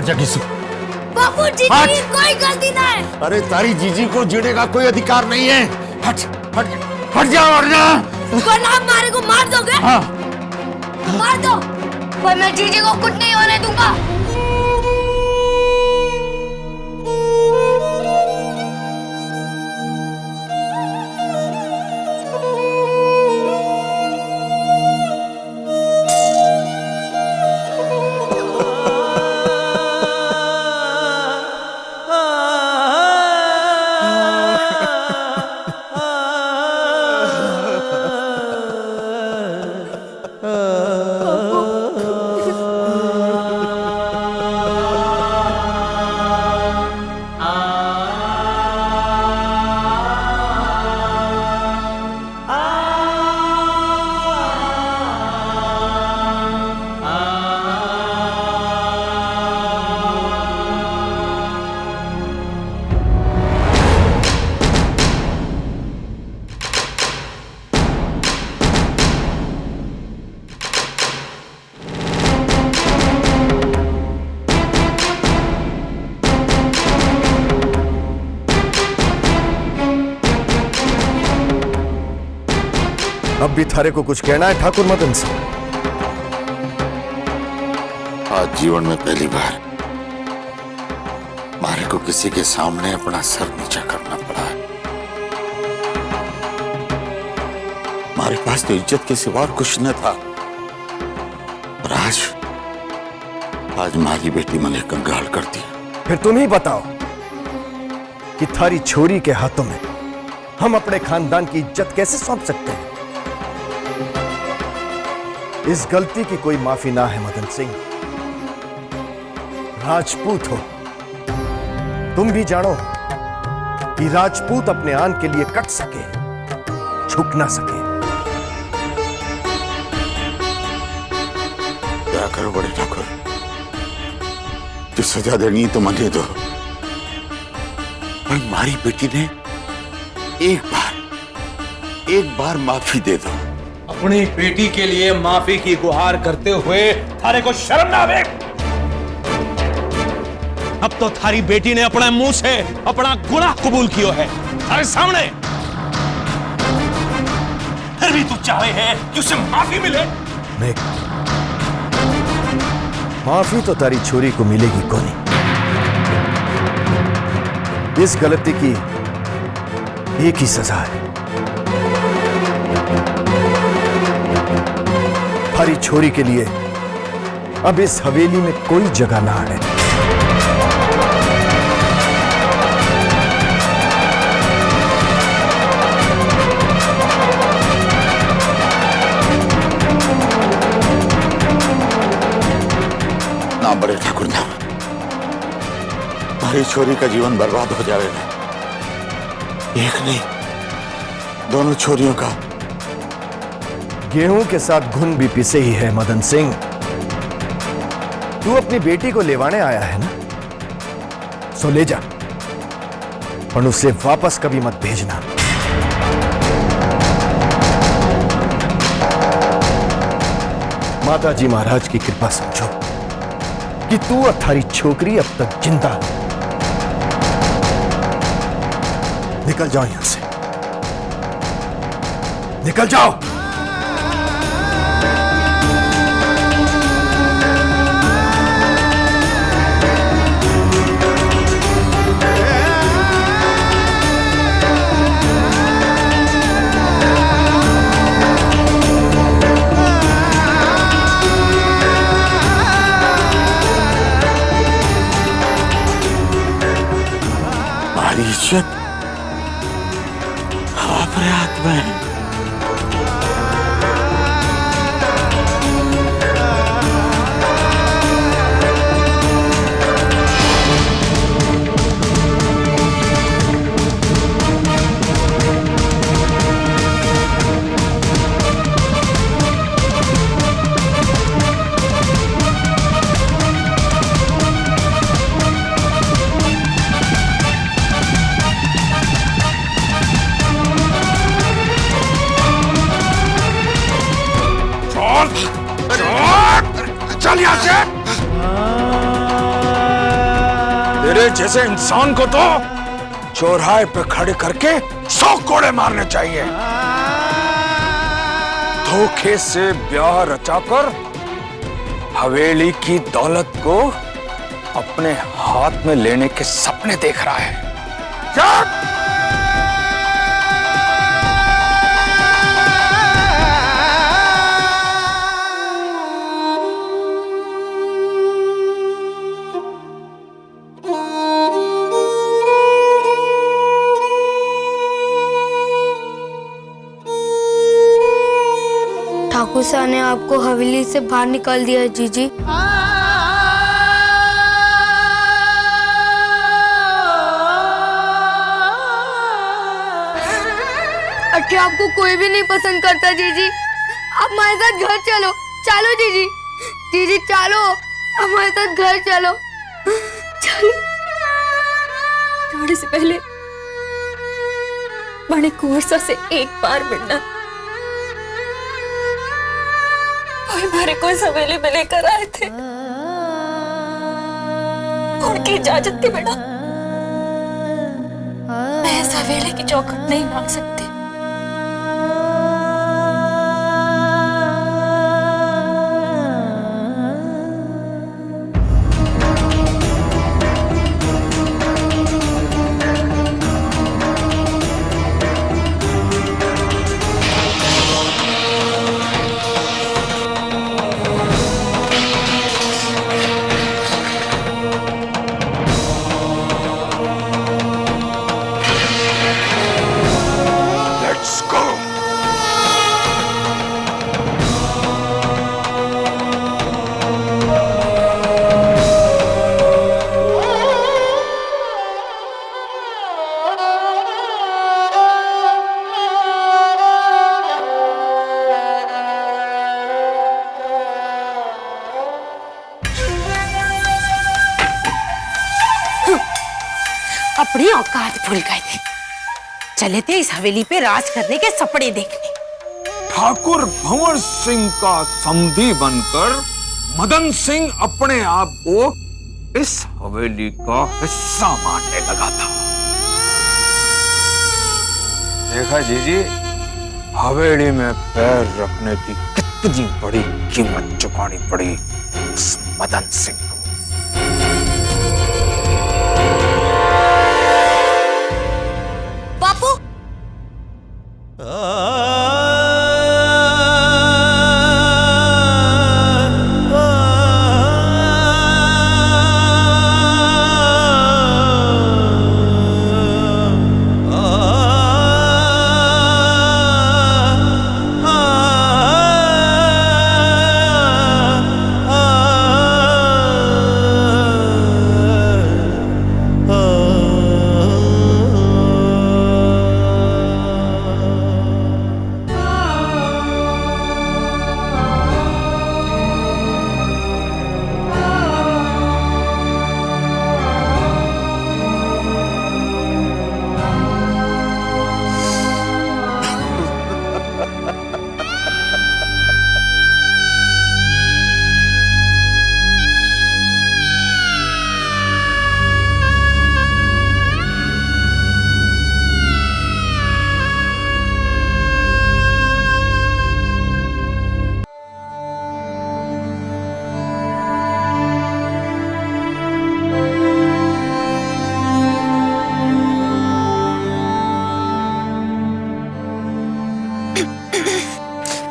जा किसी। बापू जी की कोई गलती ना है। अरे तारी जीजी को जीने का कोई अधिकार नहीं है। हट हट हट जा वरना। वरना आप मारे को मार दोगे? हाँ। मार दो, पर मैं जीजी को कुछ नहीं होने दूंगा। अब भी थारे को कुछ कहना है ठाकुर मदन सिंह? आज जीवन में पहली बार मारे को किसी के सामने अपना सर नीचा करना पड़ा है। हमारे पास तो इज्जत के सिवा कुछ न था, और आज मारी बेटी मैंने कंगाल कर दिया। फिर तुम ही बताओ कि थारी छोरी के हाथों में हम अपने खानदान की इज्जत कैसे सौंप सकते हैं? इस गलती की कोई माफी ना है मदन सिंह। राजपूत हो, तुम भी जानो कि राजपूत अपने आन के लिए कट सके, झुक ना सके। क्या करो बड़े ठाकुर, जो सजा देनी है तो मने दो। पर हमारी बेटी ने एक बार माफी दे दो। अपनी बेटी के लिए माफी की गुहार करते हुए थारे को शर्म ना आवे? अब तो थारी बेटी ने अपने मुंह से अपना गुनाह कबूल किया है थारे सामने, फिर भी तू चाहे है कि उसे माफी मिले? नहीं, माफी तो तारी छोरी को मिलेगी कोनी। इस गलती की एक ही सजा है, हमारी छोरी के लिए अब इस हवेली में कोई जगह ना है। ना बड़े ठाकुर ना, हमारी छोरी का जीवन बर्बाद हो जाएगा। एक नहीं, दोनों छोरियों का। गेहूं के साथ घुन भी पिसे ही है मदन सिंह। तू अपनी बेटी को लेवाने आया है ना, सो ले जा, और उसे वापस कभी मत भेजना। माताजी महाराज की कृपा समझो कि तू और थारी छोकरी अब तक जिंदा हो। निकल जाओ यहां से, निकल जाओ। इज्जत अपने हाथ में है। चल यहाँ से। तेरे जैसे इंसान को तो चौराहे पे खड़े करके 100 कोड़े मारने चाहिए। धोखे से ब्याह रचाकर हवेली की दौलत को अपने हाथ में लेने के सपने देख रहा है। चल! ठाकुर साहब ने आपको हवेली से बाहर निकाल दिया है जीजी। अच्छा आपको कोई भी नहीं पसंद करता जीजी। आप हमारे साथ घर चलो। चलो जीजी, जीजी चलो हमारे साथ घर चलो। चलो। जाने से पहले बड़े कुंवर सा से एक बार मिलना। वो हमारे को इस हवेली में लेकर आए थे। उनकी इजाजत के बिना मैं इस हवेली की चौखट नहीं लांग सकती। अपनी औकात भूल गए थे। चले थे इस हवेली पे राज करने के सपने देखने। ठाकुर भंवर सिंह का समधी बनकर मदन सिंह अपने आप को इस हवेली का हिस्सा मानने लगा था। देखा जीजी, हवेली में पैर रखने की कितनी बड़ी कीमत चुकानी पड़ी उस मदन सिंह को। बापू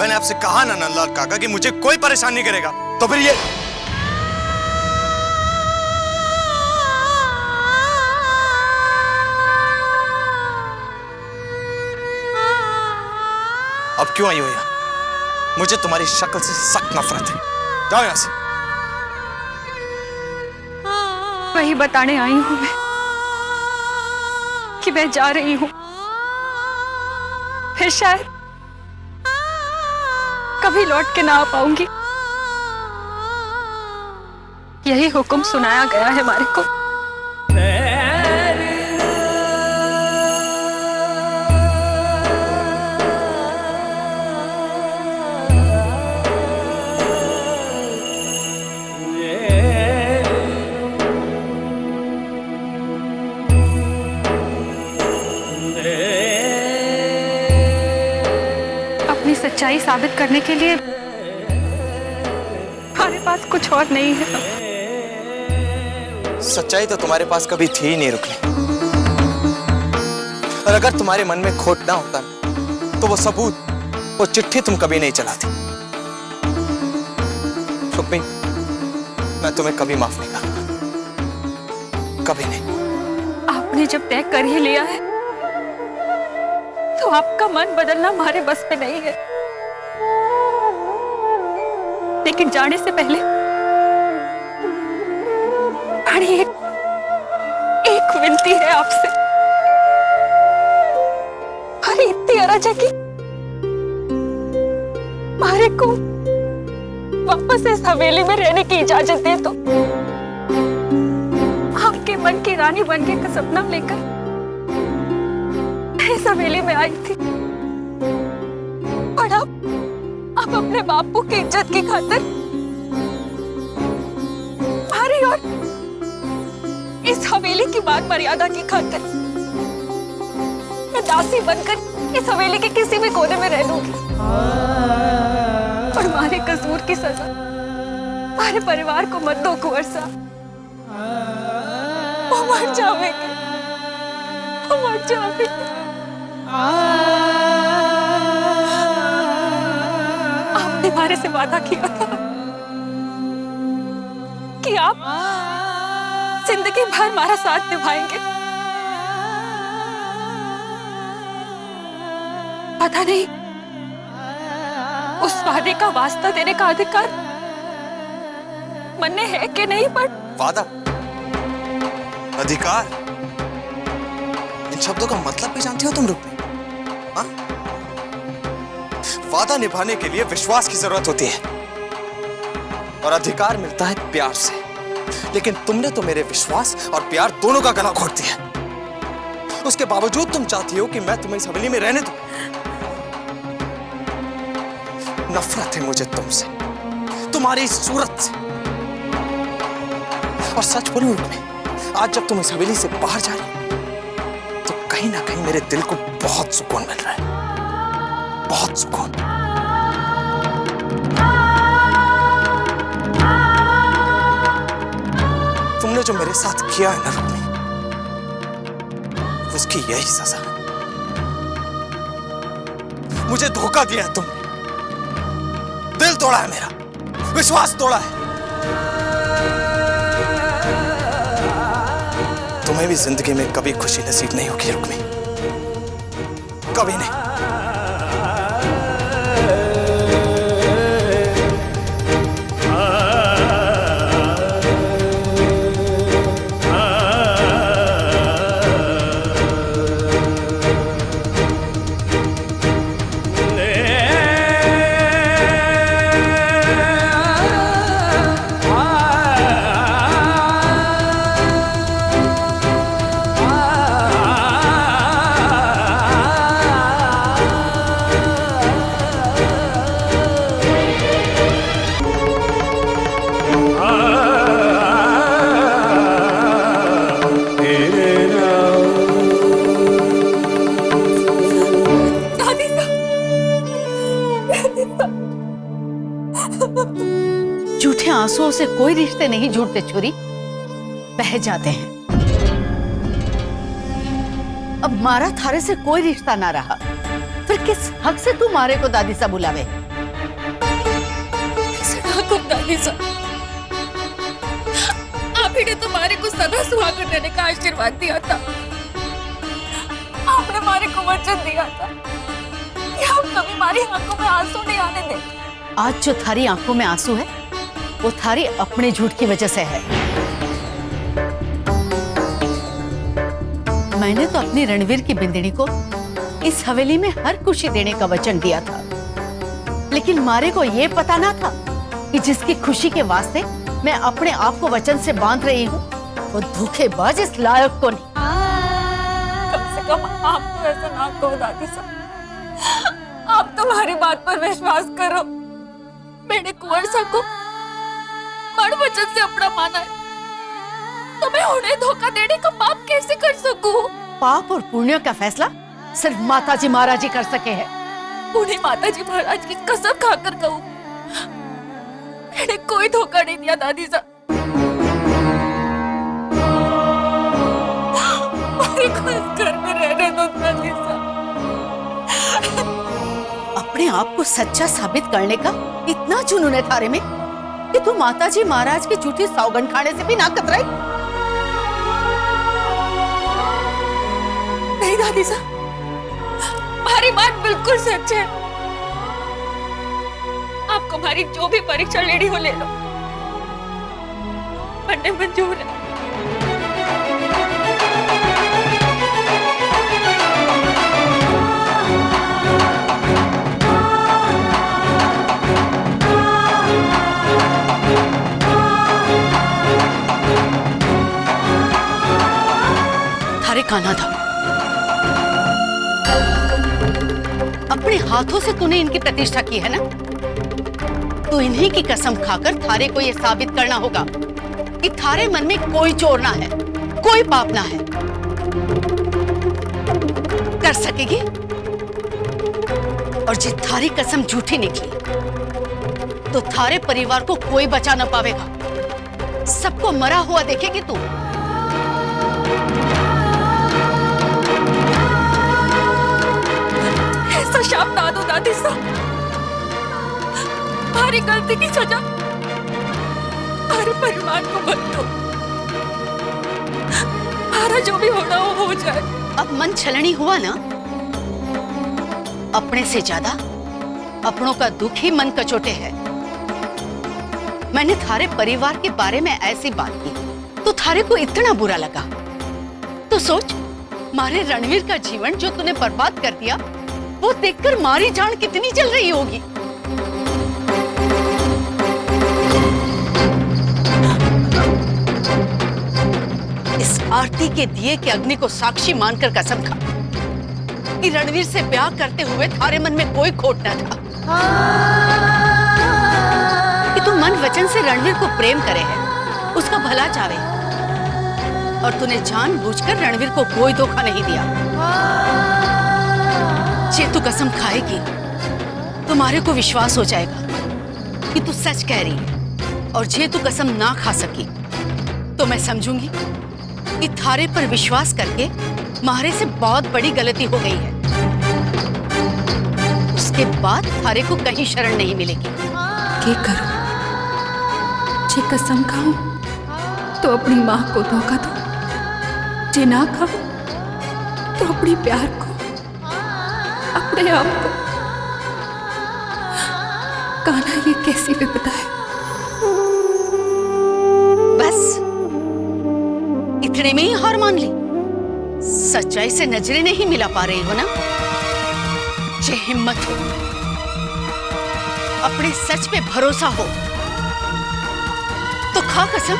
मैंने आपसे कहा ना नंदलाल काका कि मुझे कोई परेशान नहीं करेगा, तो फिर ये अब क्यों आई हो यहाँ? मुझे तुम्हारी शक्ल से सख्त नफरत है। जाओ यहाँ से। वही बताने आई हूं मैं कि मैं जा रही हूं। फिर शायद कभी लौट के ना आ पाऊंगी। यही हुक्म सुनाया गया है हमारे को। सच्चाई साबित करने के लिए हमारे पास कुछ और नहीं है। सच्चाई तो तुम्हारे पास कभी थी ही नहीं रुकनी। और अगर तुम्हारे मन में खोट ना होता तो वो सबूत, वो चिट्ठी तुम कभी नहीं चलाती। रुक्मी, मैं तुम्हें कभी माफ नहीं करूंगा, कभी नहीं। आपने जब तय कर ही लिया है तो आपका मन बदलना हमारे बस में नहीं है। लेकिन जाने से पहले हमारी एक विनती है आपसे। हमारी इतनी अराजकी हमारे को वापस इस हवेली में रहने की इजाजत दे तो आपके मन की रानी बनने का सपना लेकर इस हवेली में आई थी। और अब अपने बापू की इज्जत की खातिर हमारी और इस हवेली की मान मर्यादा की खातिर मैं दासी बनकर इस हवेली के किसी भी कोने में रह लूंगी। और हमारे कसूर की सजा हमारे परिवार को मत दो कुंवर साहब। वो मर जाएंगे, वो मर जाएंगे। आपने हमारे से वादा किया था कि आप जिंदगी भर हमारा साथ निभाएंगे। पता नहीं उस वादे का वास्ता देने का अधिकार मन में है कि नहीं, पर वादा, अधिकार, इन शब्दों का मतलब भी जानती हो तुम रुक्मी? हाँ? वादा निभाने के लिए विश्वास की जरूरत होती है और अधिकार मिलता है प्यार से। लेकिन तुमने तो मेरे विश्वास और प्यार दोनों का गला घोट दिया। उसके बावजूद तुम चाहती हो कि मैं तुम्हें इस हवेली में रहने दूं। नफरत है मुझे तुमसे, तुम्हारी इस सूरत से। और सच बोलूं रुक्मी, आज जब तुम इस हवेली से बाहर जा रही हो तो कहीं ना कहीं मेरे दिल को बहुत सुकून मिल रहा है, बहुत सुकून। तुमने जो मेरे साथ किया है ना रुक्मी, उसकी यही सजा है। मुझे धोखा दिया है तुमने, दिल तोड़ा है मेरा, विश्वास तोड़ा है। तुम्हें भी जिंदगी में कभी खुशी नसीब नहीं होगी रुक्मी, कभी नहीं। झूठे आंसुओं से कोई रिश्ते नहीं जुड़ते छुरी, बह जाते हैं। अब मारा थारे से कोई रिश्ता ना रहा, फिर किस हक से तू मारे को दादी सा बुलावे? दादी सा, आप ही ने तुम्हारे को सदा सुहागन रहने का आशीर्वाद दिया था। आपने हमारे को वचन दिया था कि आप कभी हमारी आंखों में आंसू नहीं आने देंगे। आज जो थारी आंखों में आंसू है वो थारी अपने झूठ की वजह से है। मैंने तो अपनी रणवीर की बिंदनी को इस हवेली में हर खुशी देने का वचन दिया था, लेकिन मारे को ये पता ना था कि जिसकी खुशी के वास्ते मैं अपने आप को वचन से बांध रही हूँ वो धोखेबाज इस लायक को नहीं। कम से कम आप तो ऐसा ना कहो दादी साहब, आप तुम्हारी बात पर विश्वास करो। मैंने कुंवर साहब को बड़ वचन से अपना माना है, तो मैं उन्हें धोखा देने का पाप कैसे कर सकूं? पाप और पुण्य का फैसला सिर्फ माताजी महाराजी कर सके हैं। उन्हें माताजी महाराज की कसम खाकर कहूं, मैंने कोई धोखा नहीं दिया दादी साहब। मेरे को इस घर में रहने दो दादी साहब। अपने आप को सच्चा साबित करने का इतना जुनून है थारे में कि तू माताजी महाराज की झूठी सौगंध खाने से भी ना कतराई। नहीं दादी साहब, हमारी बात बिल्कुल सच है। आपको हमारी जो भी परीक्षा लेनी हो ले लो, पढ़ने मंजूर है। थारे कान्हा था, अपने हाथों से तूने इनकी प्रतिष्ठा की है ना, तो इन्हीं की कसम खाकर थारे को यह साबित करना होगा कि थारे मन में कोई चोर ना है, कोई पाप ना है। कर सकेगी? और जिस थारी कसम झूठी निकली तो थारे परिवार को कोई बचा ना पावेगा, सबको मरा हुआ देखेगी तू। ऐसा शाप ना दो दादी साहब, हमारी गलती की सजा हमारे परिवार को मत दो। हमारा जो भी होना हो जाए। अब मन छलनी हुआ ना, अपने से ज्यादा अपनों का दुख ही मन कचोटे है। मैंने थारे परिवार के बारे में ऐसी बात की तो थारे को इतना बुरा लगा। तो सोच, मारे रणवीर का जीवन जो तूने बर्बाद कर दिया, वो देखकर मारी जान कितनी जल रही होगी। इस आरती के दिए के अग्नि को साक्षी मानकर कसम खा कि रणवीर से ब्याह करते हुए थारे मन में कोई खोट न था, कि तू मन वचन से रणवीर को प्रेम करे है, उसका भला चाहे, और तूने जानबूझकर रणवीर को कोई धोखा नहीं दिया। जे तू कसम खाएगी तुम्हारे को विश्वास हो जाएगा कि तू सच कह रही है, और जे तू कसम ना खा सकी तो मैं समझूंगी कि थारे पर विश्वास करके मारे से बहुत बड़ी गलती हो गई है। उसके बाद थारे को कहीं शरण नहीं मिलेगी। क्या करूं? जे कसम खाऊं तो अपनी मां को धोखा दो, जे ना खाऊं तो अपने प्यार को, अपने आप को। कान्हा ये कैसी विपदा है? बस इतने में ही हार मान ली? सच्चाई से नजरें नहीं मिला पा रही हो ना? जे हिम्मत हो, अपने सच पे भरोसा हो तो खा कसम